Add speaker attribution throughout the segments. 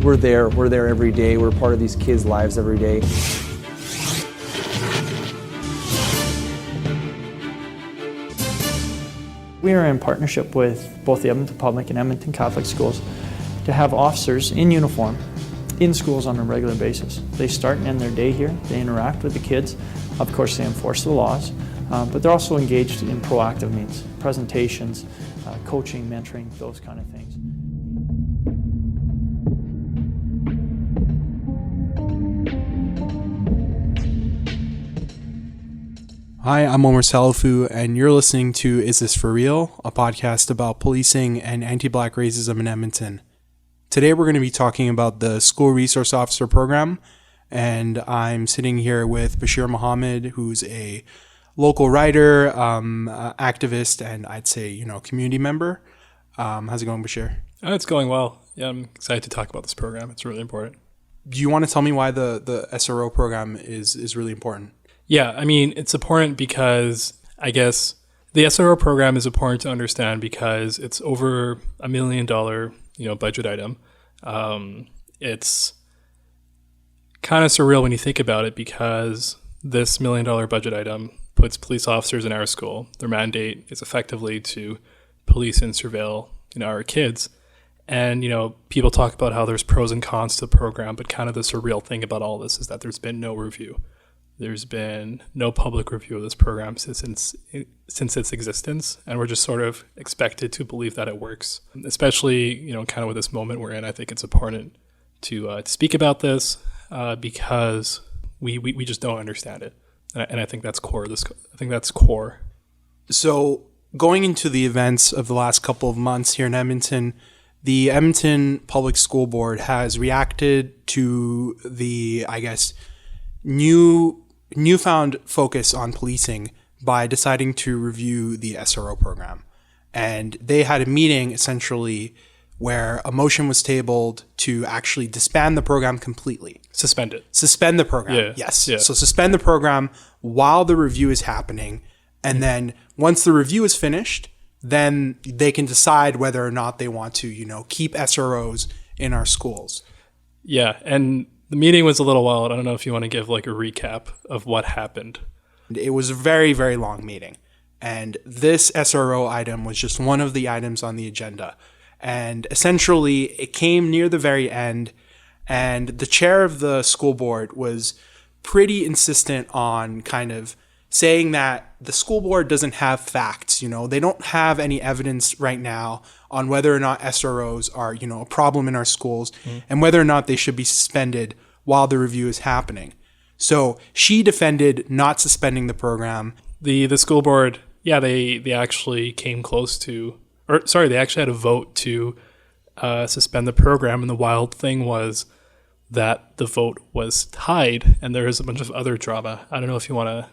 Speaker 1: we're there every day. We're part of these kids' lives every day.
Speaker 2: We are in partnership with both the Edmonton Public and Edmonton Catholic Schools to have officers in uniform in schools on a regular basis. They start and end their day here. They interact with the kids. Of course, they enforce the laws, but they're also engaged in proactive means, presentations, coaching, mentoring, those kind of things.
Speaker 3: Hi, I'm Oumar and you're listening to Is This For Real? A podcast about policing and anti-Black racism in Edmonton. Today we're going to be talking about the School Resource Officer Program, and I'm sitting here with Bashir Mohammed, who's a local writer, activist, and I'd say, community member. How's it going, Bashir?
Speaker 4: It's going well. Yeah, I'm excited to talk about this program. It's really important.
Speaker 3: Do you want to tell me why the SRO program is really important?
Speaker 4: Yeah, I mean, it's important because I guess the SRO program is important to understand because it's over $1 million, budget item. It's kind of surreal when you think about it because this $1 million budget item puts police officers in our school. Their mandate is effectively to police and surveil, our kids. And, people talk about how there's pros and cons to the program, but kind of the surreal thing about all this is that there's been no review. There's been no public review of this program since its existence, and we're just sort of expected to believe that it works. Especially, kind of with this moment we're in, I think it's important to speak about this because we just don't understand it, and I think that's core. I think that's core.
Speaker 3: So, going into the events of the last couple of months here in Edmonton, the Edmonton Public School Board has reacted to the, newfound focus on policing by deciding to review the SRO program. And they had a meeting essentially where a motion was tabled to actually disband the program completely.
Speaker 4: Suspend it.
Speaker 3: Suspend the program.
Speaker 4: Yeah.
Speaker 3: Yes.
Speaker 4: Yeah. So
Speaker 3: suspend the program while the review is happening. And then once the review is finished, then they can decide whether or not they want to, keep SROs in our schools.
Speaker 4: Yeah. And the meeting was a little wild. I don't know if you want to give a recap of what happened.
Speaker 3: It was a very, very long meeting. And this SRO item was just one of the items on the agenda. And essentially, it came near the very end. And the chair of the school board was pretty insistent on kind of saying that the school board doesn't have facts. They don't have any evidence right now on whether or not SROs are, a problem in our schools and whether or not they should be suspended while the review is happening. So she defended not suspending the program.
Speaker 4: The school board, they actually came close to, they actually had a vote to suspend the program. And the wild thing was that the vote was tied and there is a bunch of other drama. I don't know if you want to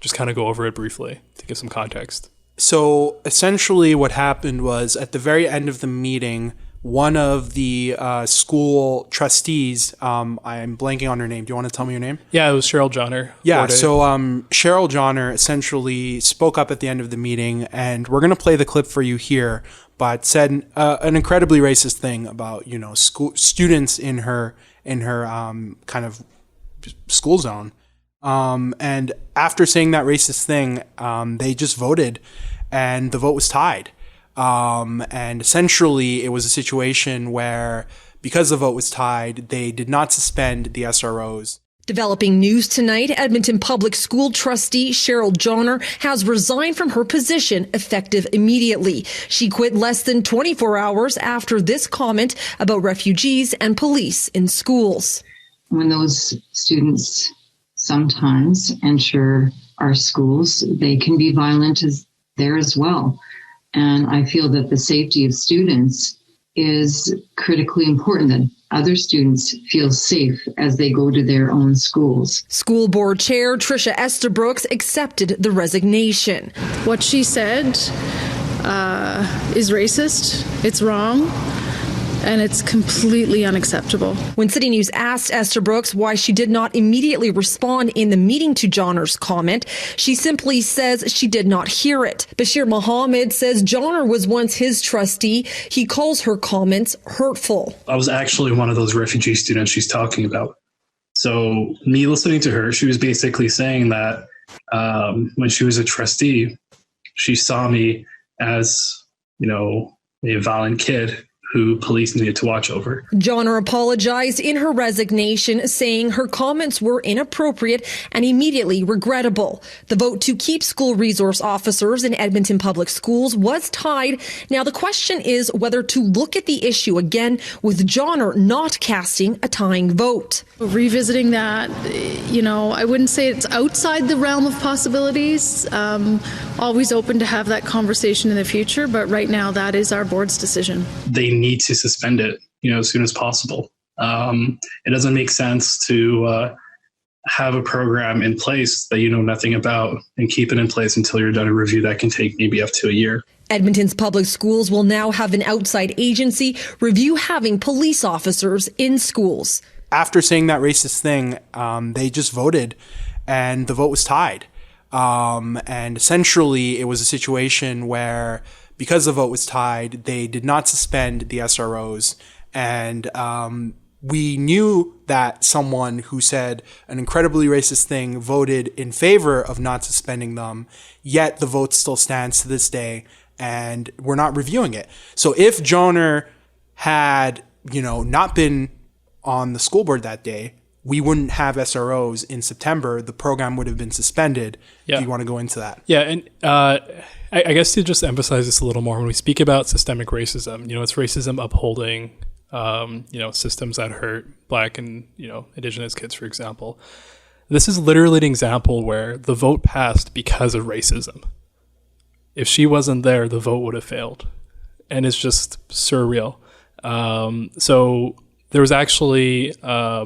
Speaker 4: just kind of go over it briefly to give some context.
Speaker 3: So essentially what happened was at the very end of the meeting, one of the school trustees, I'm blanking on her name. Do you want to tell me your name?
Speaker 4: Yeah, it was Cheryl Johnner.
Speaker 3: Yeah, so Cheryl Johnner essentially spoke up at the end of the meeting, and we're going to play the clip for you here, but said an incredibly racist thing about, students in her kind of school zone. And after saying that racist thing, they just voted and the vote was tied. And essentially it was a situation where because the vote was tied, they did not suspend the SROs.
Speaker 5: Developing news tonight, Edmonton Public School trustee Cheryl Johnner has resigned from her position effective immediately. She quit less than 24 hours after this comment about refugees and police in schools.
Speaker 6: When those students sometimes enter our schools, they can be violent there as well. And I feel that the safety of students is critically important, that other students feel safe as they go to their own schools.
Speaker 5: School board chair Tricia Estabrooks accepted the resignation.
Speaker 7: What she said is racist. It's wrong. and it's completely unacceptable.
Speaker 5: When City News asked Esther Brooks why she did not immediately respond in the meeting to Johnner's comment, she simply says she did not hear it. Bashir Mohammed says Johnner was once his trustee. He calls her comments hurtful.
Speaker 8: I was actually one of those refugee students she's talking about. So me listening to her, she was basically saying that when she was a trustee, she saw me as, a violent kid who police needed to watch over.
Speaker 5: Johnner apologized in her resignation, saying her comments were inappropriate and immediately regrettable. The vote to keep school resource officers in Edmonton Public Schools was tied. Now the question is whether to look at the issue again, with Johnner not casting a tying vote.
Speaker 7: Revisiting that, I wouldn't say it's outside the realm of possibilities. Always open to have that conversation in the future, but right now that is our board's decision.
Speaker 8: They need to suspend it, as soon as possible. It doesn't make sense to have a program in place that you know nothing about and keep it in place until you're done a review that can take maybe up to a year.
Speaker 5: Edmonton's public schools will now have an outside agency review having police officers in schools.
Speaker 3: After saying that racist thing, they just voted and the vote was tied. And essentially it was a situation where, because the vote was tied, they did not suspend the SROs. And we knew that someone who said an incredibly racist thing voted in favor of not suspending them, yet the vote still stands to this day, and we're not reviewing it. So if Johnner had, not been on the school board that day, we wouldn't have SROs in September. The program would have been suspended. Yeah. Do you want to go into that?
Speaker 4: Yeah, and I guess to just emphasize this a little more, when we speak about systemic racism, it's racism upholding, systems that hurt Black and, Indigenous kids, for example. This is literally an example where the vote passed because of racism. If she wasn't there, the vote would have failed. And it's just surreal. So there was actually a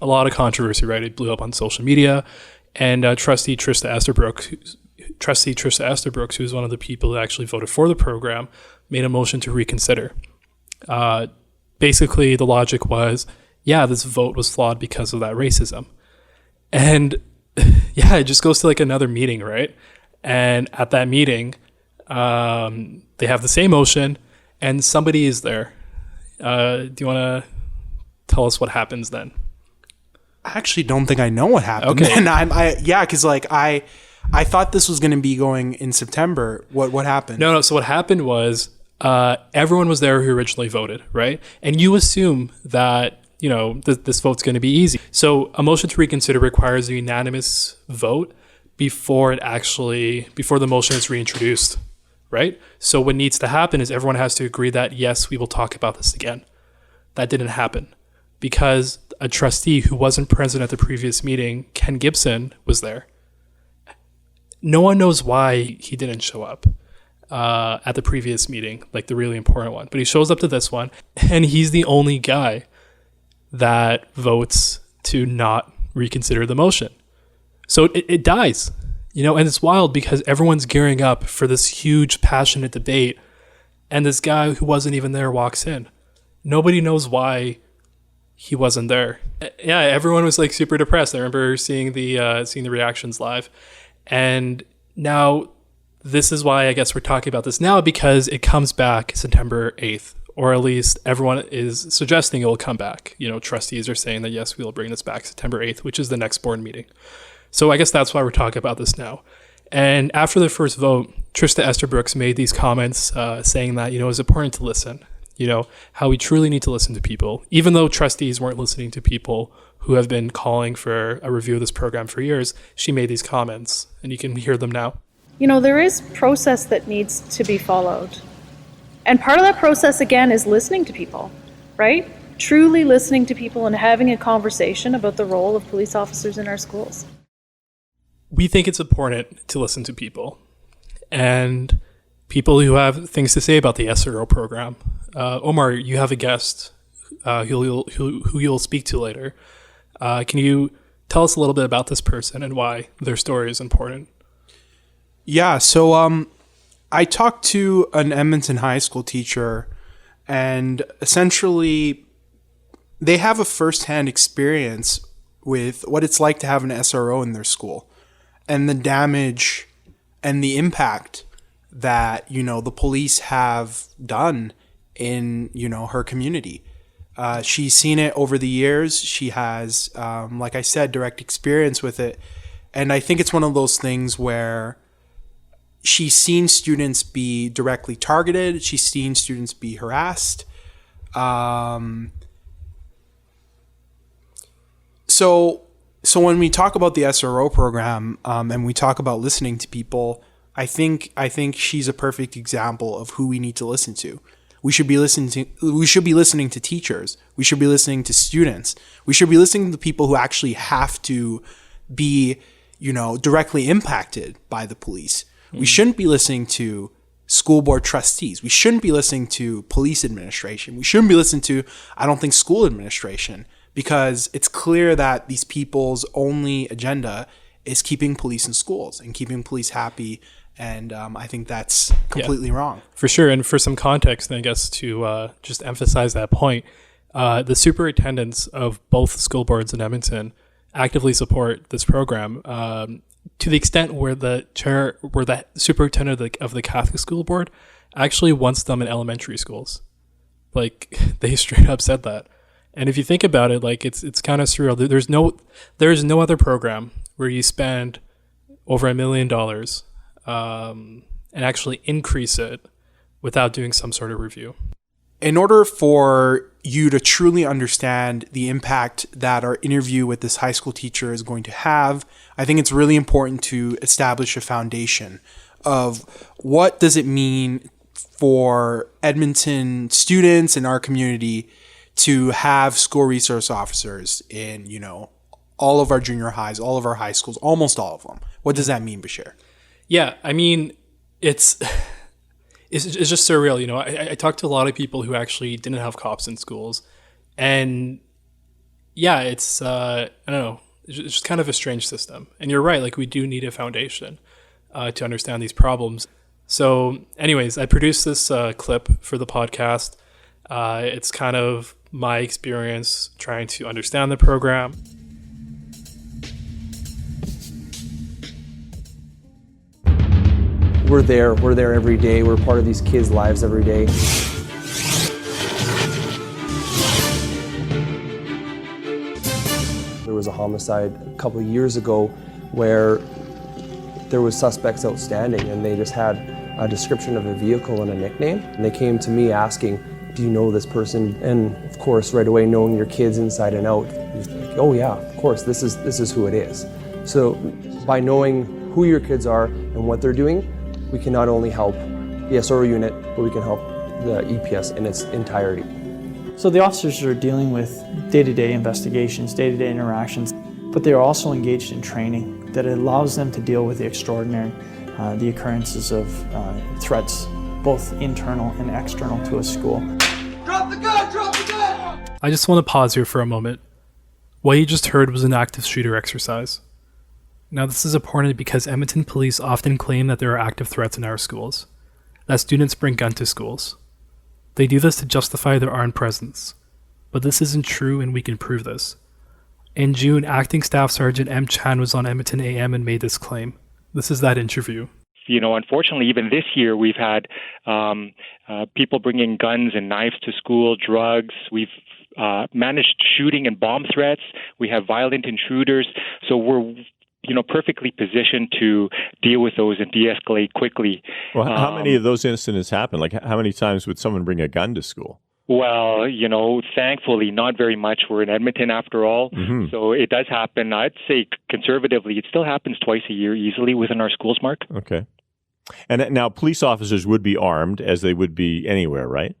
Speaker 4: lot of controversy, right? It blew up on social media. And Trustee Trista Estabrook, who was one of the people that actually voted for the program, made a motion to reconsider. Basically, the logic was, this vote was flawed because of that racism. And it just goes to like another meeting, right? And at that meeting, they have the same motion and somebody is there. Do you want to tell us what happens then?
Speaker 3: I actually don't think I know what happened.
Speaker 4: Okay.
Speaker 3: And because I thought this was going to be going in September. What happened?
Speaker 4: No. So what happened was everyone was there who originally voted, right? And you assume that this vote's going to be easy. So a motion to reconsider requires a unanimous vote before the motion is reintroduced, right? So what needs to happen is everyone has to agree that yes, we will talk about this again. That didn't happen because a trustee who wasn't present at the previous meeting, Ken Gibson, was there. No one knows why he didn't show up at the previous meeting, like the really important one. But he shows up to this one, and he's the only guy that votes to not reconsider the motion. So it dies, and it's wild because everyone's gearing up for this huge, passionate debate, and this guy who wasn't even there walks in. Nobody knows why he wasn't there. Yeah, everyone was like super depressed. I remember seeing the reactions live. And now this is why I guess we're talking about this now, because it comes back September 8th, or at least everyone is suggesting it will come back. Trustees are saying that, yes, we will bring this back September 8th, which is the next board meeting. So I guess that's why we're talking about this now. And after the first vote, Trista Estabrook made these comments saying that, it's important to listen, how we truly need to listen to people, even though trustees weren't listening to people who have been calling for a review of this program for years. She made these comments, and you can hear them now.
Speaker 9: There is process that needs to be followed. And part of that process, again, is listening to people, right? Truly listening to people and having a conversation about the role of police officers in our schools.
Speaker 4: We think it's important to listen to people and people who have things to say about the SRO program. Oumar, you have a guest who you'll speak to later. Can you tell us a little bit about this person and why their story is important?
Speaker 3: Yeah, so I talked to an Edmonton high school teacher, And essentially, they have a firsthand experience with what it's like to have an SRO in their school and the damage and the impact that, the police have done in, her community. She's seen it over the years. She has, like I said, direct experience with it. And I think it's one of those things where she's seen students be directly targeted. She's seen students be harassed. So when we talk about the SRO program, and we talk about listening to people, I think she's a perfect example of who we need to listen to. We should be listening to teachers. We should be listening to students. We should be listening to people who actually have to be, directly impacted by the police. We shouldn't be listening to school board trustees. We shouldn't be listening to police administration. We shouldn't be listening to, I don't think, school administration, because it's clear that these people's only agenda is keeping police in schools and keeping police happy. And I think that's completely wrong.
Speaker 4: For sure. And for some context, I guess to just emphasize that point, the superintendents of both school boards in Edmonton actively support this program to the extent where the superintendent of the Catholic school board actually wants them in elementary schools. Like, they straight up said that. And if you think about it, like, it's kind of surreal. There's no other program where you spend over $1 million and actually increase it without doing some sort of review.
Speaker 3: In order for you to truly understand the impact that our interview with this high school teacher is going to have, I think it's really important to establish a foundation of what does it mean for Edmonton students in our community to have school resource officers in, all of our junior highs, all of our high schools, almost all of them. What does that mean, Bashir?
Speaker 4: Yeah, I mean, it's just surreal. I talked to a lot of people who actually didn't have cops in schools, and yeah, it's I don't know, it's just kind of a strange system. And you're right, like, we do need a foundation to understand these problems. So anyways, I produced this clip for the podcast. It's kind of my experience trying to understand the program.
Speaker 1: We're there every day. We're part of these kids' lives every day. There was a homicide a couple of years ago where there was suspects outstanding, and they just had a description of a vehicle and a nickname. And they came to me asking, do you know this person? And of course, right away, knowing your kids inside and out, you're like, oh yeah, of course, this is who it is. So by knowing who your kids are and what they're doing, we can not only help the SRO unit, but we can help the EPS in its entirety.
Speaker 2: So the officers are dealing with day-to-day investigations, day-to-day interactions, but they're also engaged in training that allows them to deal with the extraordinary, the occurrences of threats, both internal and external to a school.
Speaker 10: Drop the gun! Drop the gun!
Speaker 4: I just want to pause here for a moment. What you just heard was an active shooter exercise. Now, this is important because Edmonton police often claim that there are active threats in our schools, that students bring guns to schools. They do this to justify their armed presence. But this isn't true, and we can prove this. In June, Acting Staff Sergeant M. Chan was on Edmonton AM and made this claim. This is that interview.
Speaker 11: Unfortunately, even this year, we've had people bringing guns and knives to school, drugs. We've managed shooting and bomb threats. We have violent intruders. So we're perfectly positioned to deal with those and de-escalate quickly.
Speaker 12: Well, how many of those incidents happen? Like, how many times would someone bring a gun to school?
Speaker 11: Well, thankfully, not very much. We're in Edmonton after all. Mm-hmm. So it does happen. I'd say conservatively, it still happens twice a year easily within our schools, Mark.
Speaker 12: Okay. And now police officers would be armed as they would be anywhere, right?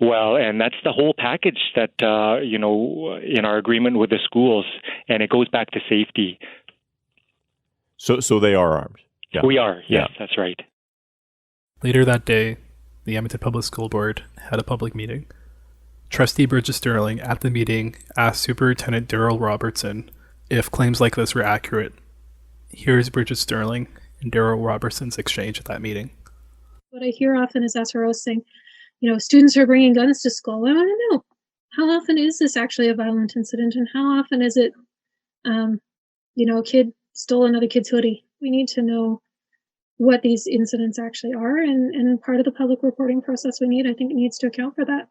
Speaker 11: Well, and that's the whole package that, in our agreement with the schools, and it goes back to safety.
Speaker 12: So they are armed?
Speaker 11: Yeah. We are, yes, yeah. That's right.
Speaker 4: Later that day, the Edmonton Public School Board had a public meeting. Trustee Bridget Sterling at the meeting asked Superintendent Daryl Robertson if claims like this were accurate. Here's Bridget Sterling and Daryl Robertson's exchange at that meeting.
Speaker 13: What I hear often is SROs saying, students are bringing guns to school. I want to know, how often is this actually a violent incident, and how often is it, a kid stole another kid's hoodie? We need to know what these incidents actually are, and part of the public reporting process I think it needs to account for that.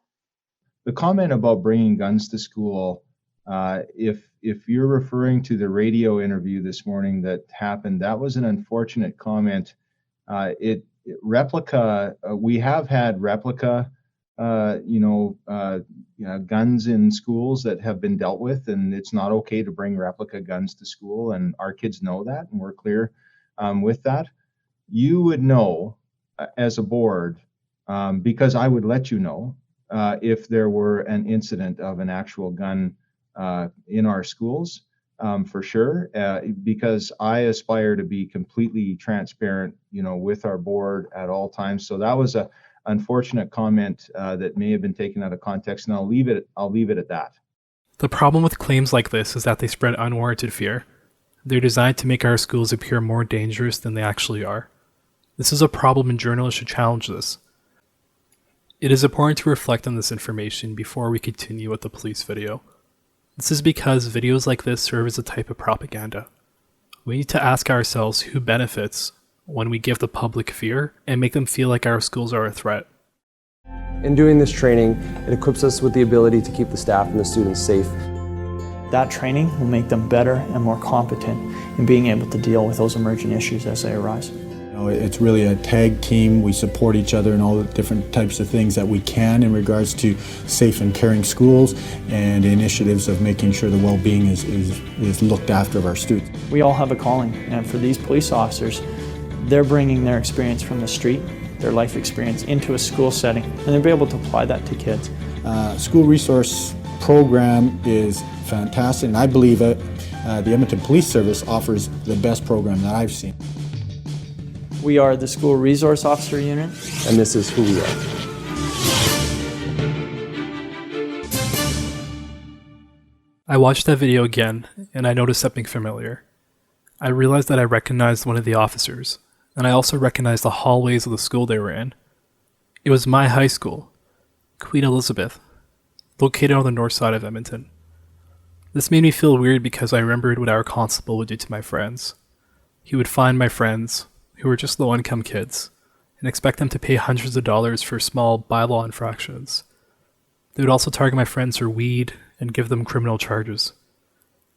Speaker 14: The comment about bringing guns to school, if you're referring to the radio interview this morning that happened, that was an unfortunate comment. We have had replica, guns in schools that have been dealt with, and it's not okay to bring replica guns to school, and our kids know that, and we're clear with that. You would know as a board, because I would let you know if there were an incident of an actual gun in our schools, for sure, because I aspire to be completely transparent, with our board at all times. So that was a unfortunate comment that may have been taken out of context, and I'll leave it at that.
Speaker 4: The problem with claims like this is that they spread unwarranted fear. They're designed to make our schools appear more dangerous than they actually are. This is a problem, and journalists should challenge this. It is important to reflect on this information before we continue with the police video. This is because videos like this serve as a type of propaganda. We need to ask ourselves who benefits when we give the public fear and make them feel like our schools are a threat.
Speaker 1: In doing this training, it equips us with the ability to keep the staff and the students safe.
Speaker 2: That training will make them better and more competent in being able to deal with those emerging issues as they arise.
Speaker 15: It's really a tag team. We support each other in all the different types of things that we can in regards to safe and caring schools and initiatives of making sure the well-being is looked after of our students.
Speaker 2: We all have a calling, and for these police officers, they're bringing their experience from the street, their life experience, into a school setting, and they'll be able to apply that to kids.
Speaker 15: School resource program is fantastic, and I believe that the Edmonton Police Service offers the best program that I've seen.
Speaker 2: We are the School Resource Officer Unit.
Speaker 1: And this is who we are.
Speaker 4: I watched that video again, and I noticed something familiar. I realized that I recognized one of the officers, and I also recognized the hallways of the school they were in. It was my high school, Queen Elizabeth, located on the north side of Edmonton. This made me feel weird because I remembered what our constable would do to my friends. He would find my friends, who were just low-income kids, and expect them to pay hundreds of dollars for small bylaw infractions. They would also target my friends for weed and give them criminal charges.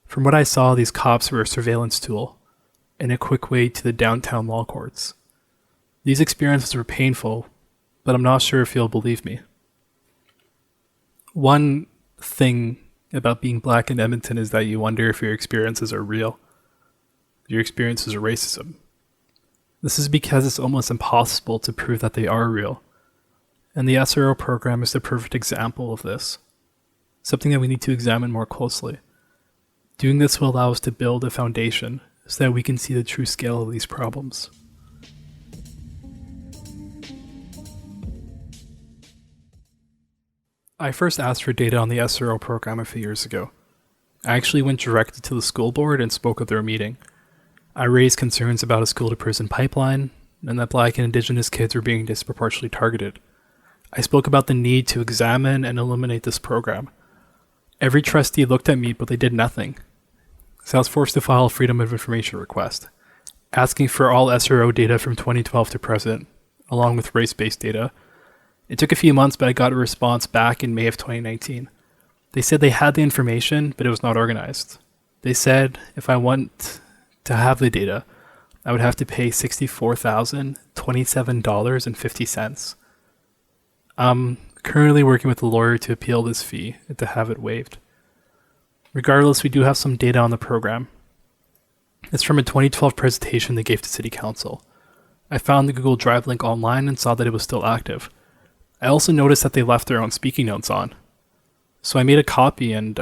Speaker 4: From what I saw, these cops were a surveillance tool and a quick way to the downtown law courts. These experiences were painful, but I'm not sure if you'll believe me. One thing about being black in Edmonton is that you wonder if your experiences are real. Your experiences are racism. This is because it's almost impossible to prove that they are real. And the SRO program is the perfect example of this. Something that we need to examine more closely. Doing this will allow us to build a foundation so that we can see the true scale of these problems. I first asked for data on the SRO program a few years ago. I actually went directly to the school board and spoke at their meeting. I raised concerns about a school-to-prison pipeline, and that Black and Indigenous kids were being disproportionately targeted. I spoke about the need to examine and eliminate this program. Every trustee looked at me, but they did nothing. So I was forced to file a Freedom of Information request, asking for all SRO data from 2012 to present, along with race-based data. It took a few months, but I got a response back in May of 2019. They said they had the information, but it was not organized. They said if I want to have the data, I would have to pay $64,027.50. I'm currently working with a lawyer to appeal this fee and to have it waived. Regardless, we do have some data on the program. It's from a 2012 presentation they gave to City Council. I found the Google Drive link online and saw that it was still active. I also noticed that they left their own speaking notes on. So I made a copy, and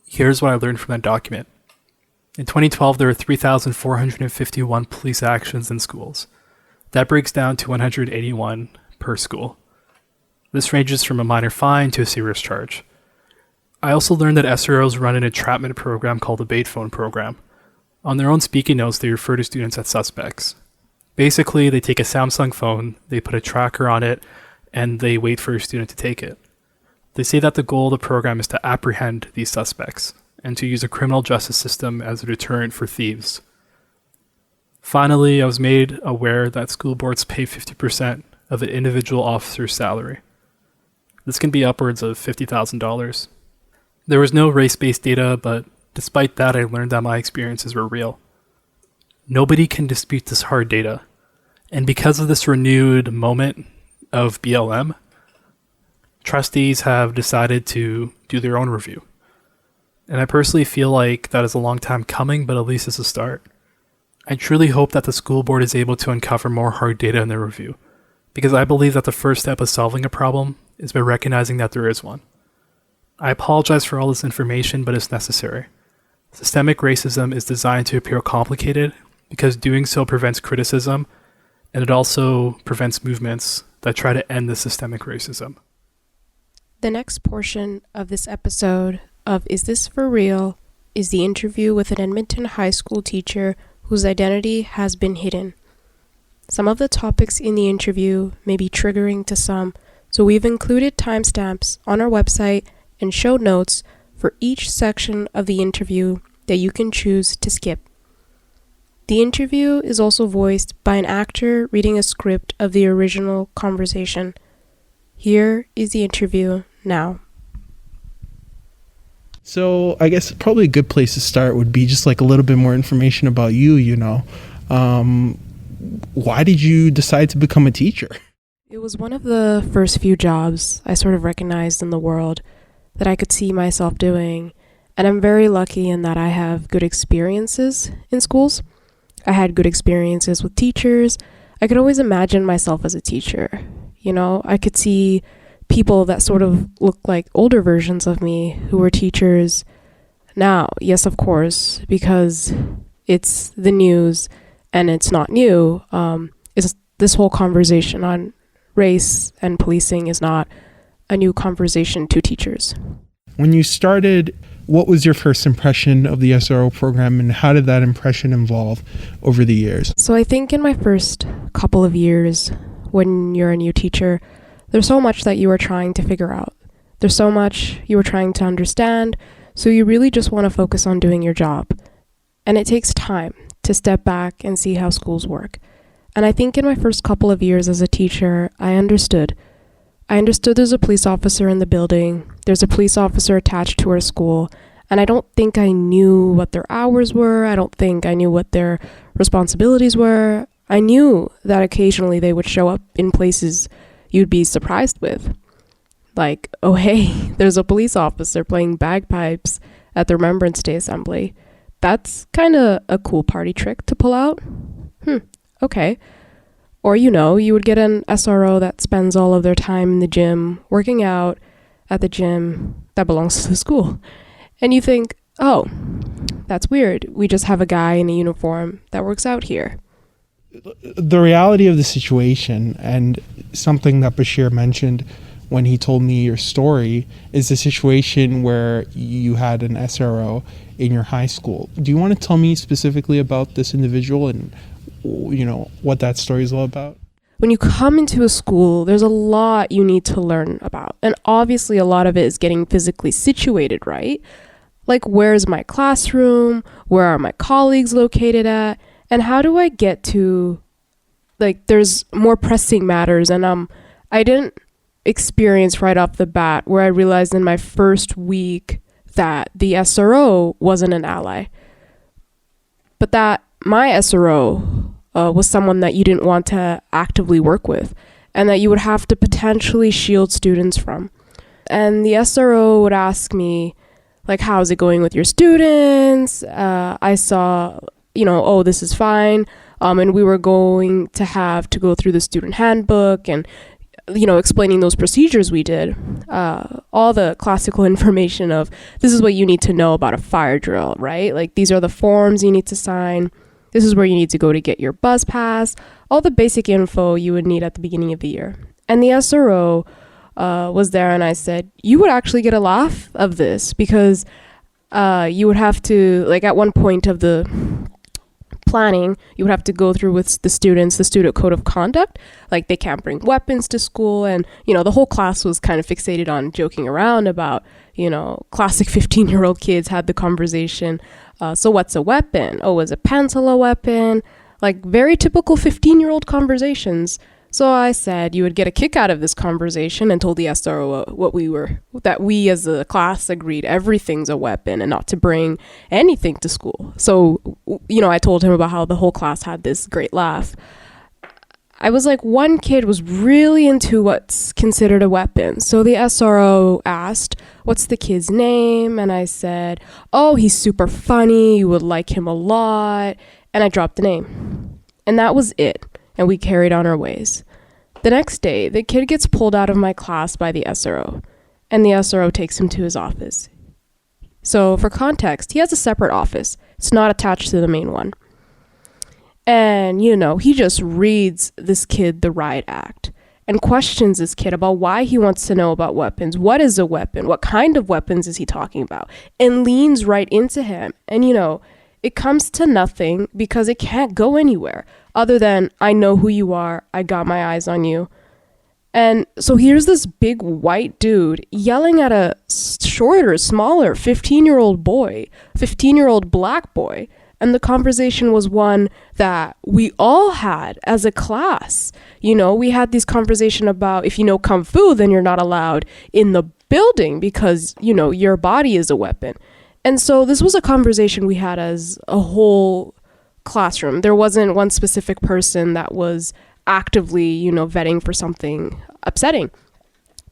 Speaker 4: here's what I learned from that document. In 2012, there were 3,451 police actions in schools. That breaks down to 181 per school. This ranges from a minor fine to a serious charge. I also learned that SROs run an entrapment program called the bait phone program. On their own speaking notes, they refer to students as suspects. Basically, they take a Samsung phone, they put a tracker on it, and they wait for a student to take it. They say that the goal of the program is to apprehend these suspects and to use the criminal justice system as a deterrent for thieves. Finally, I was made aware that school boards pay 50% of an individual officer's salary. This can be upwards of $50,000. There was no race-based data, but despite that, I learned that my experiences were real. Nobody can dispute this hard data. And because of this renewed moment of BLM, trustees have decided to do their own review. And I personally feel like that is a long time coming, but at least it's a start. I truly hope that the school board is able to uncover more hard data in their review, because I believe that the first step of solving a problem is by recognizing that there is one. I apologize for all this information, but it's necessary. Systemic racism is designed to appear complicated because doing so prevents criticism, and it also prevents movements that try to end the systemic racism.
Speaker 16: The next portion of this episode of Is This For Real is the interview with an Edmonton high school teacher whose identity has been hidden. Some of the topics in the interview may be triggering to some, so we've included timestamps on our website and show notes for each section of the interview that you can choose to skip. The interview is also voiced by an actor reading a script of the original conversation. Here is the interview now.
Speaker 17: So I guess probably a good place to start would be just like a little bit more information about you, Why did you decide to become a teacher?
Speaker 16: It was one of the first few jobs I sort of recognized in the world that I could see myself doing, and I'm very lucky in that I have good experiences in schools. I had good experiences with teachers. I could always imagine myself as a teacher. I could see people that sort of looked like older versions of me who were teachers now. Yes, of course, because it's the news and it's not new. It's this whole conversation on race and policing is not a new conversation to teachers.
Speaker 17: When you started, what was your first impression of the SRO program, and how did that impression evolve over the years?
Speaker 16: So I think in my first couple of years, when you're a new teacher, there's so much that you are trying to figure out. There's so much you are trying to understand, so you really just want to focus on doing your job. And it takes time to step back and see how schools work. And I think in my first couple of years as a teacher, I understood there's a police officer in the building, there's a police officer attached to our school, and I don't think I knew what their hours were, I don't think I knew what their responsibilities were. I knew that occasionally they would show up in places you'd be surprised with. Like, oh hey, there's a police officer playing bagpipes at the Remembrance Day assembly. That's kind of a cool party trick to pull out. Okay. Or, you would get an SRO that spends all of their time in the gym, working out at the gym that belongs to the school. And you think, oh, that's weird. We just have a guy in a uniform that works out here.
Speaker 17: The reality of the situation, and something that Bashir mentioned when he told me your story, is the situation where you had an SRO in your high school. Do you want to tell me specifically about this individual and what that story is all about?
Speaker 16: When you come into a school, there's a lot you need to learn about. And obviously a lot of it is getting physically situated, right? Like, where's my classroom? Where are my colleagues located at? And how do I get to, there's more pressing matters. And I didn't experience right off the bat where I realized in my first week that the SRO wasn't an ally. But that my SRO was someone that you didn't want to actively work with and that you would have to potentially shield students from. And the SRO would ask me, how's it going with your students? I saw, oh, this is fine. And we were going to have to go through the student handbook and, explaining those procedures we did. All the classical information of this is what you need to know about a fire drill, right? These are the forms you need to sign. This is where you need to go to get your bus pass, all the basic info you would need at the beginning of the year. And the SRO was there, and I said, you would actually get a laugh of this because you would have to, at one point of the planning, you would have to go through with the students the student code of conduct, like they can't bring weapons to school. And, the whole class was kind of fixated on joking around about, classic 15-year-old kids had the conversation. So what's a weapon? Oh, is a pencil a weapon? Like very typical 15-year-old conversations. So I said you would get a kick out of this conversation and told the SRO that we as a class agreed everything's a weapon and not to bring anything to school. So, I told him about how the whole class had this great laugh. I was like, one kid was really into what's considered a weapon. So the SRO asked, what's the kid's name? And I said, oh, he's super funny. You would like him a lot. And I dropped the name. And that was it. And we carried on our ways. The next day, the kid gets pulled out of my class by the SRO, and the SRO takes him to his office. So for context, he has a separate office. It's not attached to the main one. And, he just reads this kid the riot act and questions this kid about why he wants to know about weapons. What is a weapon? What kind of weapons is he talking about? And leans right into him. And, it comes to nothing because it can't go anywhere other than, I know who you are, I got my eyes on you. And so here's this big white dude yelling at a shorter, smaller 15-year-old boy, 15-year-old black boy. And the conversation was one that we all had as a class. We had this conversation about if you know Kung Fu, then you're not allowed in the building because, your body is a weapon. And so this was a conversation we had as a whole classroom. There wasn't one specific person that was actively, vetting for something upsetting.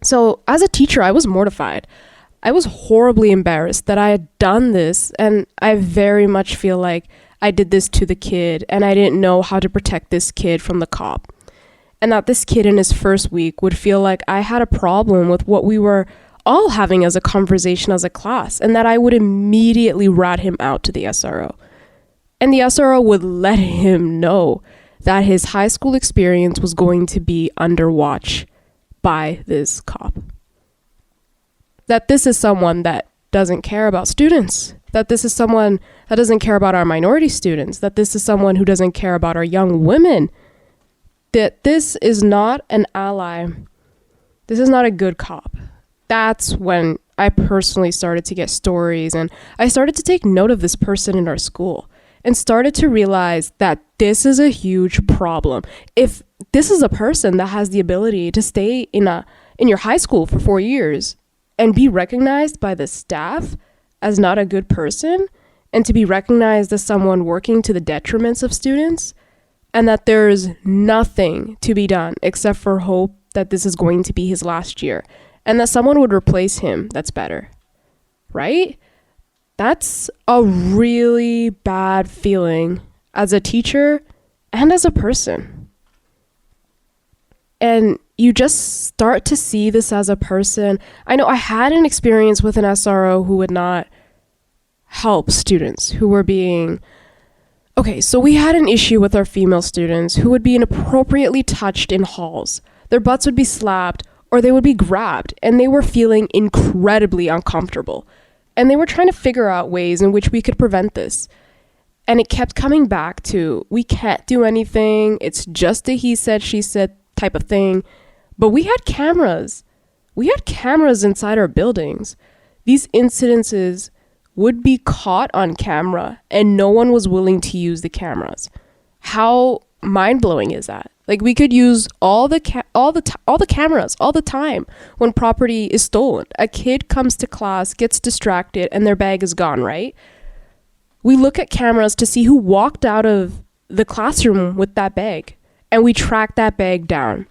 Speaker 16: So as a teacher, I was mortified. I was horribly embarrassed that I had done this, and I very much feel like I did this to the kid, and I didn't know how to protect this kid from the cop. And that this kid in his first week would feel like I had a problem with what we were all having as a conversation as a class, and that I would immediately rat him out to the SRO. And the SRO would let him know that his high school experience was going to be under watch by this cop. That this is someone that doesn't care about students. That this is someone that doesn't care about our minority students. That this is someone who doesn't care about our young women. That this is not an ally. This is not a good cop. That's when I personally started to get stories, and I started to take note of this person in our school and started to realize that this is a huge problem. If this is a person that has the ability to stay in your high school for 4 years and be recognized by the staff as not a good person, and to be recognized as someone working to the detriments of students, and that there's nothing to be done except for hope that this is going to be his last year, and that someone would replace him that's better, right? That's a really bad feeling as a teacher and as a person. And you just start to see this as a person. I know I had an experience with an SRO who would not help students who were being... Okay, so we had an issue with our female students who would be inappropriately touched in halls. Their butts would be slapped or they would be grabbed, and they were feeling incredibly uncomfortable. And they were trying to figure out ways in which we could prevent this. And it kept coming back to, we can't do anything. It's just a he said, she said type of thing. But we had cameras. We had cameras inside our buildings. These incidences would be caught on camera, and no one was willing to use the cameras. How mind-blowing is that? Like, we could use all the cameras all the time when property is stolen. A kid comes to class, gets distracted, and their bag is gone, right? We look at cameras to see who walked out of the classroom with that bag, and we track that bag down.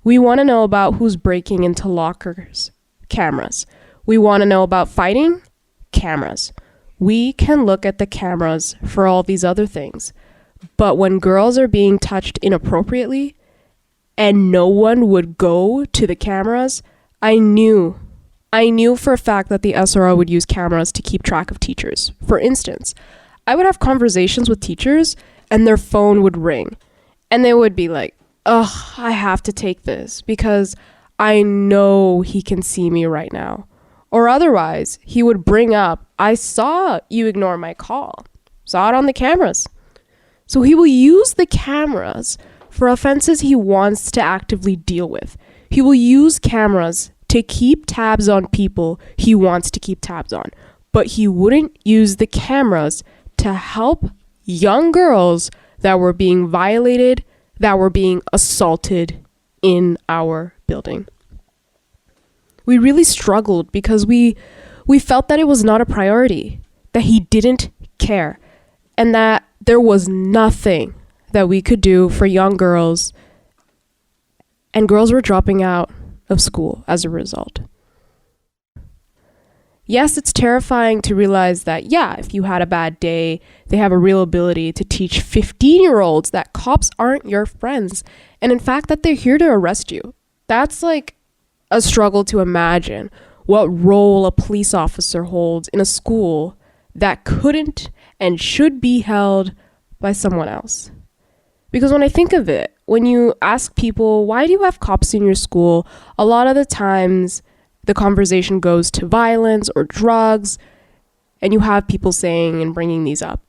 Speaker 16: We want to know about who's breaking into lockers. Cameras. We want to know about fighting. Cameras. We can look at the cameras for all these other things. But when girls are being touched inappropriately and no one would go to the cameras, I knew for a fact that the SRO would use cameras to keep track of teachers. For instance, I would have conversations with teachers and their phone would ring and they would be like, "Ugh, I have to take this because I know he can see me right now." Or otherwise, he would bring up, "I saw you ignore my call. Saw it on the cameras." So he will use the cameras for offenses he wants to actively deal with. He will use cameras to keep tabs on people he wants to keep tabs on. But he wouldn't use the cameras to help young girls that were being violated, that were being assaulted in our building. We really struggled because we felt that it was not a priority, that he didn't care, and that there was nothing that we could do for young girls, and girls were dropping out of school as a result. Yes, it's terrifying to realize that, yeah, if you had a bad day, they have a real ability to teach 15-year-olds that cops aren't your friends, and in fact that they're here to arrest you. That's like a struggle to imagine what role a police officer holds in a school that couldn't and should be held by someone else. Because when I think of it, when you ask people, why do you have cops in your school? A lot of the times the conversation goes to violence or drugs, and you have people saying and bringing these up.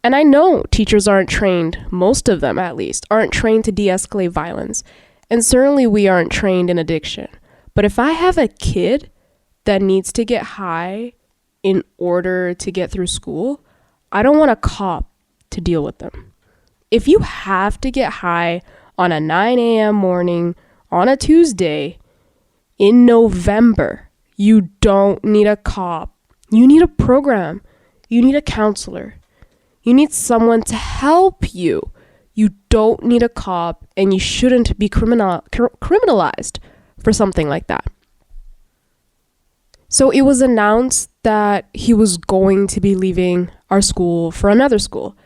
Speaker 16: And I know teachers aren't trained, most of them at least, aren't trained to de-escalate violence. And certainly we aren't trained in addiction. But if I have a kid that needs to get high in order to get through school, I don't want a cop to deal with them. If you have to get high on a 9 a.m. morning on a Tuesday in November, you don't need a cop. You need a program. You need a counselor. You need someone to help you. You don't need a cop, and you shouldn't be criminalized for something like that. So it was announced that he was going to be leaving our school for another school,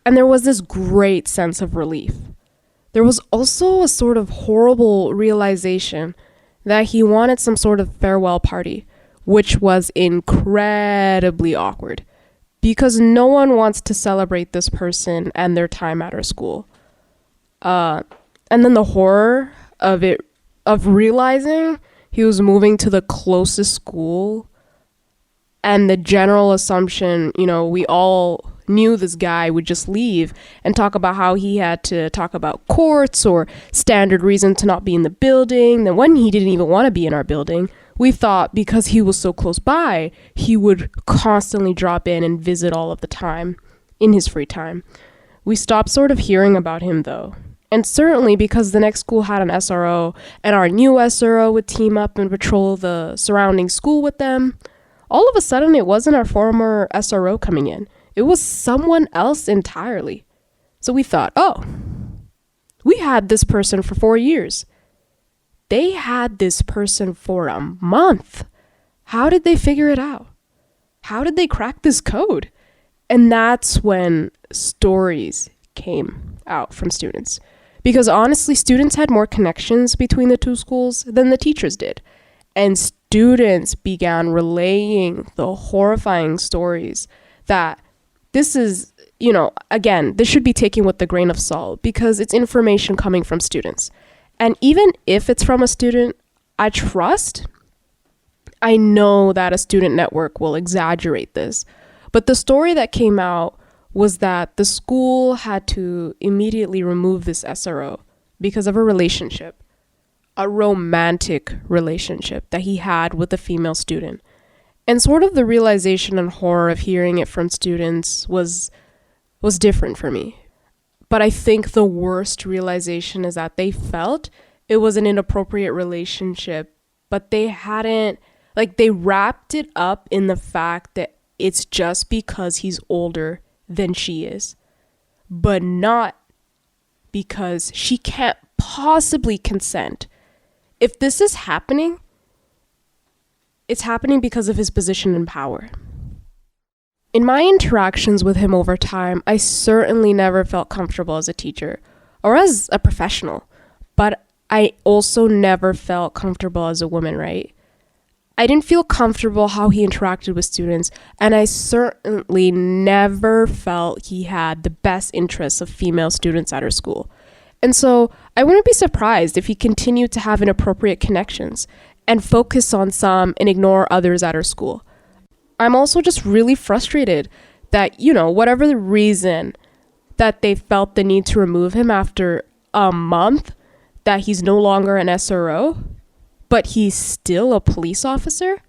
Speaker 16: and there was this great sense of relief. There was also a sort of horrible realization that he wanted some sort of farewell party, which was incredibly awkward because no one wants to celebrate this person and their time at our school. And then the horror of it, of realizing he was moving to the closest school, and the general assumption, we all knew this guy would just leave and talk about how he had to talk about courts or standard reason to not be in the building. Then when he didn't even want to be in our building, we thought because he was so close by, he would constantly drop in and visit all of the time in his free time. We stopped sort of hearing about him though. And certainly because the next school had an SRO and our new SRO would team up and patrol the surrounding school with them, all of a sudden it wasn't our former SRO coming in. It was someone else entirely. So we thought, oh, we had this person for 4 years. They had this person for a month. How did they figure it out? How did they crack this code? And that's when stories came out from students. Because honestly, students had more connections between the two schools than the teachers did. And students began relaying the horrifying stories that this is, again, this should be taken with a grain of salt because it's information coming from students. And even if it's from a student I know that a student network will exaggerate this. But the story that came out was that the school had to immediately remove this SRO because of a relationship, a romantic relationship that he had with a female student. And sort of the realization and horror of hearing it from students was different for me. But I think the worst realization is that they felt it was an inappropriate relationship, but they wrapped it up in the fact that it's just because he's older than she is, but not because she can't possibly consent. If this is happening, it's happening because of his position in power. In my interactions with him over time, I certainly never felt comfortable as a teacher or as a professional, but I also never felt comfortable as a woman, right? I didn't feel comfortable how he interacted with students, and I certainly never felt he had the best interests of female students at our school. And so I wouldn't be surprised if he continued to have inappropriate connections and focus on some and ignore others at our school. I'm also just really frustrated that, whatever the reason that they felt the need to remove him after a month that he's no longer an SRO, but he's still a police officer,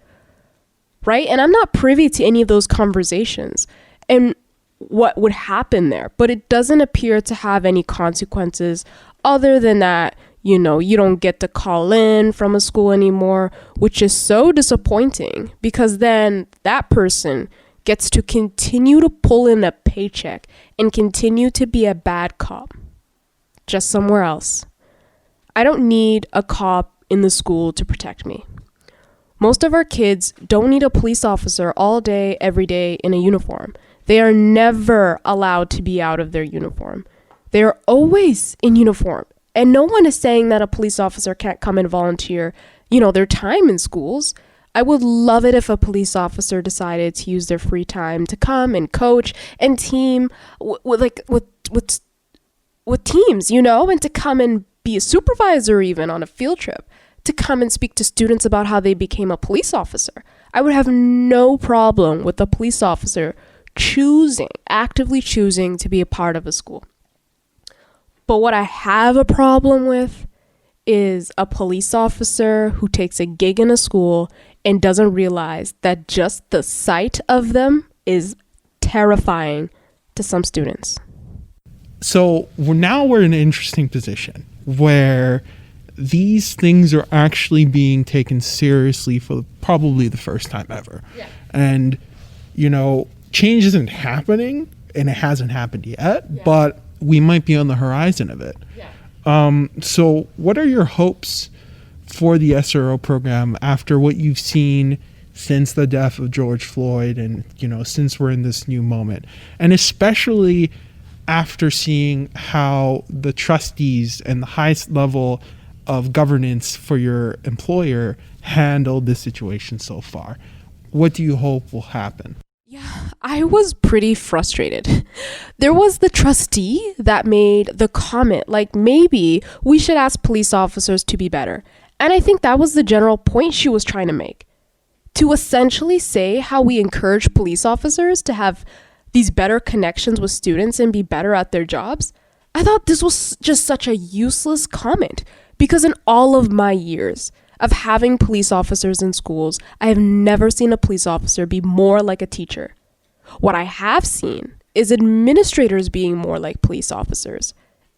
Speaker 16: right? And I'm not privy to any of those conversations and what would happen there, but it doesn't appear to have any consequences other than that, you know, you don't get to call in from a school anymore, which is so disappointing because then that person gets to continue to pull in a paycheck and continue to be a bad cop, just somewhere else. I don't need a cop in the school to protect me. Most of our kids don't need a police officer all day, every day in a uniform. They are never allowed to be out of their uniform. They are always in uniform. And no one is saying that a police officer can't come and volunteer, you know, their time in schools. I would love it if a police officer decided to use their free time to come and coach and team with teams, you know, and to come and be a supervisor even on a field trip, to come and speak to students about how they became a police officer. I would have no problem with a police officer actively choosing to be a part of a school. But what I have a problem with is a police officer who takes a gig in a school and doesn't realize that just the sight of them is terrifying to some students.
Speaker 17: So now we're in an interesting position where these things are actually being taken seriously for probably the first time ever. Yeah. And, you know, change isn't happening and it hasn't happened yet, but we might be on the horizon of it. Yeah. So what are your hopes for the SRO program after what you've seen since the death of George Floyd and, you know, since we're in this new moment? And especially after seeing how the trustees and the highest level of governance for your employer handled this situation so far. What do you hope will happen?
Speaker 16: Yeah, I was pretty frustrated. There was the trustee that made the comment, like, maybe we should ask police officers to be better. And I think that was the general point she was trying to make. To essentially say how we encourage police officers to have these better connections with students and be better at their jobs. I thought this was just such a useless comment because in all of my years of having police officers in schools, I have never seen a police officer be more like a teacher. What I have seen is administrators being more like police officers.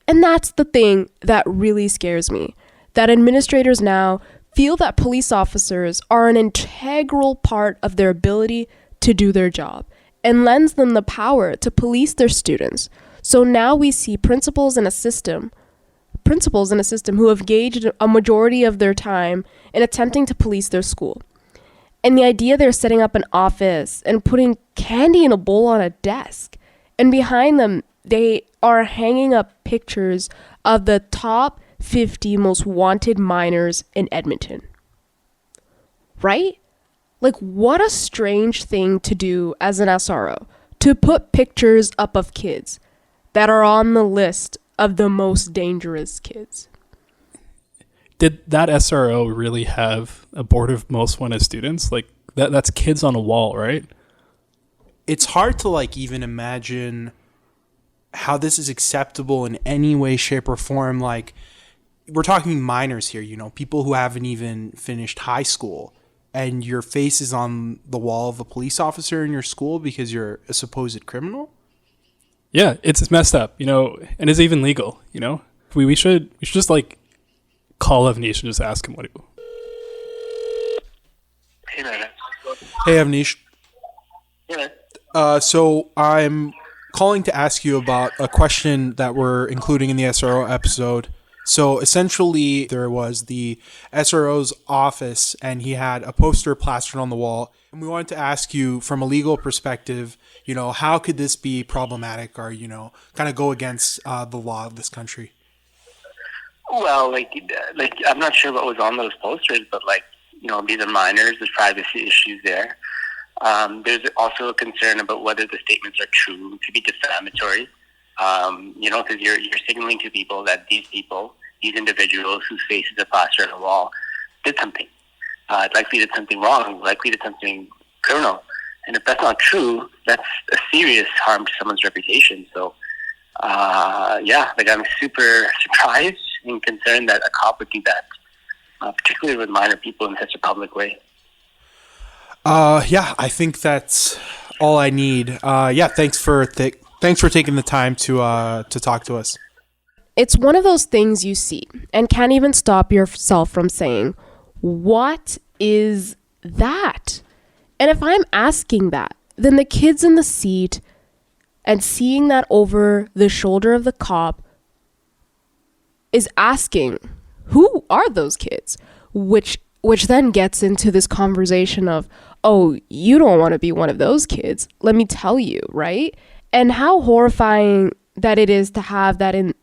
Speaker 16: And that's the thing that really scares me, that administrators now feel that police officers are an integral part of their ability to do their job and lends them the power to police their students. So now we see principals in a system who have engaged a majority of their time in attempting to police their school. And the idea they're setting up an office and putting candy in a bowl on a desk, and behind them they are hanging up pictures of the top 50 most wanted minors in Edmonton. Right? Like, what a strange thing to do as an SRO, to put pictures up of kids that are on the list of the most dangerous kids.
Speaker 4: Did that SRO really have a board of most wanted students? Like, that's kids on a wall, right?
Speaker 3: It's hard to, like, even imagine how this is acceptable in any way, shape, or form. Like, we're talking minors here, you know, people who haven't even finished high school, and your face is on the wall of a police officer in your school because you're a supposed criminal?
Speaker 4: Yeah, it's messed up, you know, and it's even legal, you know? We should just, like, call Avnish and just ask him what he...
Speaker 3: Hey, Avnish. So I'm calling to ask you about a question that we're including in the SRO episode. So essentially, there was the SRO's office, and he had a poster plastered on the wall. And we wanted to ask you, from a legal perspective, you know, how could this be problematic or, you know, kind of go against the law of this country?
Speaker 18: Well, like I'm not sure what was on those posters, but, like, you know, these are minors. There's privacy issues there. There's also a concern about whether the statements are true, to be defamatory. You know, because you're signaling to people that these individuals whose faces are plastered on the wall did something. Likely did something wrong, likely did something criminal. And if that's not true, that's a serious harm to someone's reputation. So I'm super surprised and concerned that a cop would do that, particularly with minor people in such a public way.
Speaker 3: I think that's all I need. Thanks for taking the time to talk to us.
Speaker 16: It's one of those things you see and can't even stop yourself from saying, what is that? And if I'm asking that, then the kids in the seat and seeing that over the shoulder of the cop is asking, who are those kids? Which then gets into this conversation of, oh, you don't want to be one of those kids. Let me tell you, right? And how horrifying that it is to have that in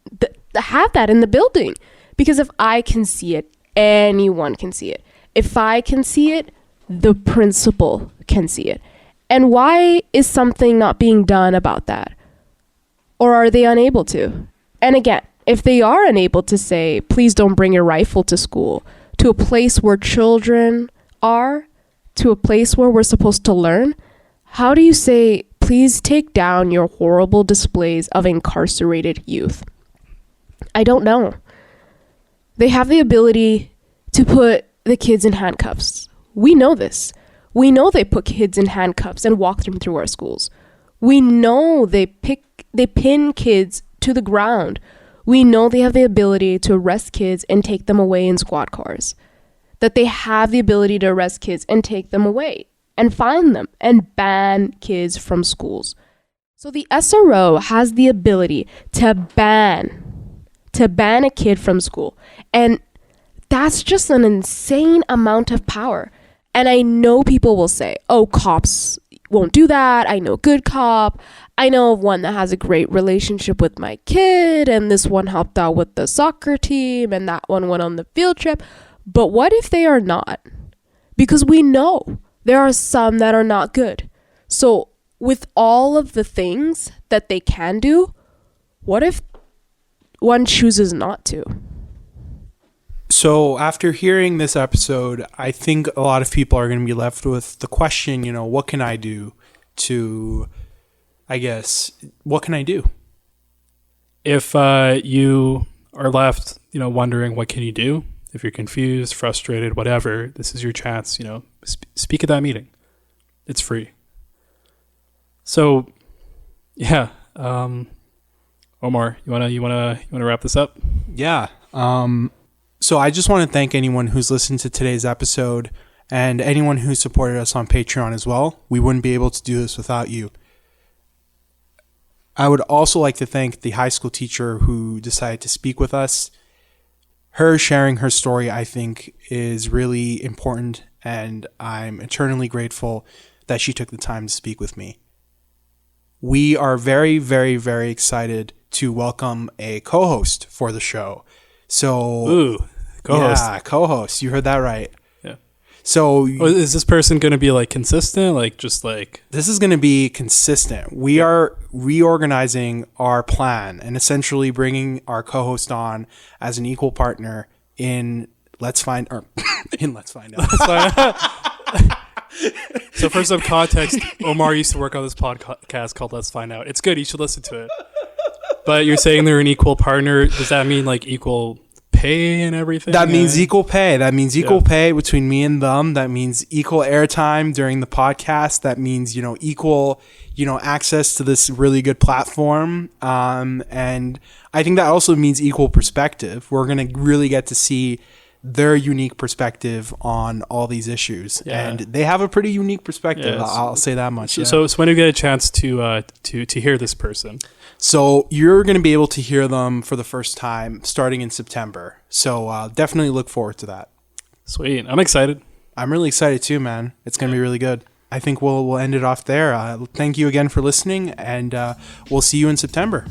Speaker 16: the building. Because if I can see it, anyone can see it. If I can see it, the principal can see it. And why is something not being done about that? Or are they unable to? And again, if they are unable to say, please don't bring your rifle to school, to a place where children are, to a place where we're supposed to learn, how do you say, please take down your horrible displays of incarcerated youth? I don't know. They have the ability to put the kids in handcuffs. We know this. We know they put kids in handcuffs and walk them through our schools. We know they pin kids to the ground. We know they have the ability to arrest kids and take them away in squad cars. That they have the ability to arrest kids and take them away and fine them and ban kids from schools. So the SRO has the ability to ban a kid from school. And that's just an insane amount of power. And I know people will say, oh, cops won't do that. I know a good cop. I know of one that has a great relationship with my kid, and this one helped out with the soccer team, and that one went on the field trip. But what if they are not? Because we know there are some that are not good. So with all of the things that they can do, what if one chooses not to?
Speaker 3: So after hearing this episode, I think a lot of people are going to be left with the question, what can I do what can I do?
Speaker 4: If you are left, wondering what can you do, if you're confused, frustrated, whatever, this is your chance, speak at that meeting. It's free. So, yeah, Oumar, you wanna wrap this up?
Speaker 3: Yeah. So I just want to thank anyone who's listened to today's episode and anyone who supported us on Patreon as well. We wouldn't be able to do this without you. I would also like to thank the high school teacher who decided to speak with us. Her sharing her story, I think, is really important, and I'm eternally grateful that she took the time to speak with me. We are very, very, very excited to welcome a co-host for the show. So,
Speaker 4: ooh, co-host.
Speaker 3: Yeah, co-host. You heard that right.
Speaker 4: Yeah.
Speaker 3: So,
Speaker 4: is this person going to be consistent?
Speaker 3: This is going to be consistent. We are reorganizing our plan and essentially bringing our co-host on as an equal partner in Let's Find Out.
Speaker 4: So for some context, Oumar used to work on this podcast called Let's Find Out. It's good. You should listen to it. But you're saying they're an equal partner. Does that mean equal pay and everything?
Speaker 3: That means equal pay. That means equal pay between me and them. That means equal airtime during the podcast. That means, equal, access to this really good platform. And I think that also means equal perspective. We're going to really get to see their unique perspective on all these issues. Yeah. And they have a pretty unique perspective. Yeah, I'll say that much.
Speaker 4: So when do you get a chance to hear this person?
Speaker 3: So you're going to be able to hear them for the first time starting in September. So definitely look forward to that.
Speaker 4: Sweet. I'm excited.
Speaker 3: I'm really excited too, man. It's going to be really good. I think we'll end it off there. Thank you again for listening, and we'll see you in September.